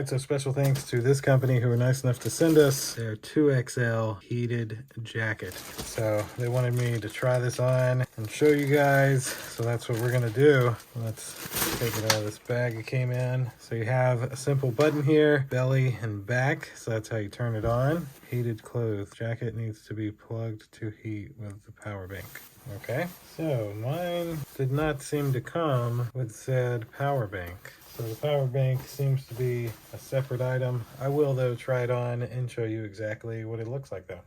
right, so special thanks to this company who were nice enough to send us their 2XL heated jacket. So they wanted me to try this on and show you guys, so that's what we're gonna do. Let's take it out of this bag it came in. So you have a simple button here, belly and back, so that's how you turn it on. Heated clothes. Jacket needs to be plugged to heat with the power bank. Okay, so mine did not seem to come with said power bank. So the power bank seems to be a separate item. I will though try it on and show you exactly what it looks like though.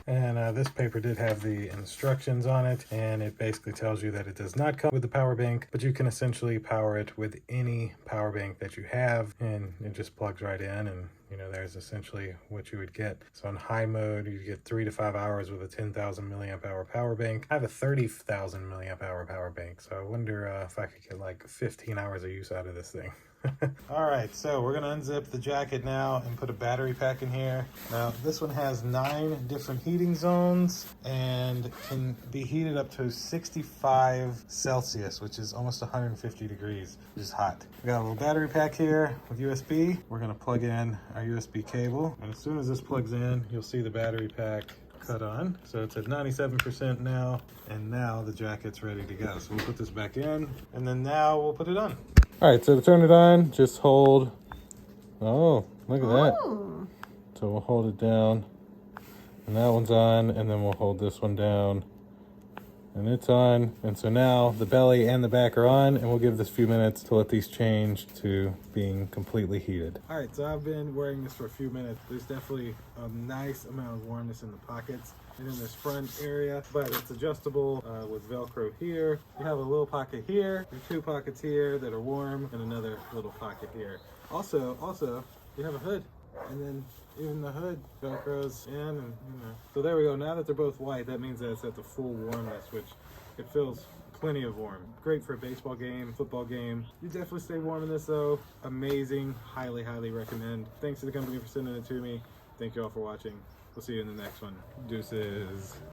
And this paper did have the instructions on it, and it basically tells you that it does not come with the power bank, but you can essentially power it with any power bank that you have, and it just plugs right in, and you know, there's essentially what you would get. So in high mode, you get 3 to 5 hours with a 10,000 milliamp hour power bank. I have a 30,000 milliamp hour power bank, so I wonder if I could get like 15 hours of use out of this thing. All right, so we're gonna unzip the jacket now and put a battery pack in here. Now, this one has 9 different heating zones and can be heated up to 65 Celsius, which is almost 150 degrees, which is hot. We got a little battery pack here with USB. We're gonna plug in our USB cable, and as soon as this plugs in, you'll see the battery pack cut on. So it's at 97% now, and now the jacket's ready to go. So we'll put this back in, and then now we'll put it on. All right, so to turn it on, just hold. Oh, look at that. So we'll hold it down, and that one's on, and then we'll hold this one down, and it's on. And so now the belly and the back are on, and we'll give this a few minutes to let these change to being completely heated. All right, so I've been wearing this for a few minutes. There's definitely a nice amount of warmness in the pockets and in this front area, but it's adjustable with Velcro here. You have a little pocket here, and 2 pockets here that are warm, and another little pocket here. Also, you have a hood, and then even the hood Velcros in, and you know. So there we go. Now that they're both white, that means that it's at the full warmness, which it feels plenty of warm. Great for a baseball game, football game. You definitely stay warm in this though. Amazing, highly recommend. Thanks to the company for sending it to me. Thank you all for watching. We'll see you in the next one. Deuces.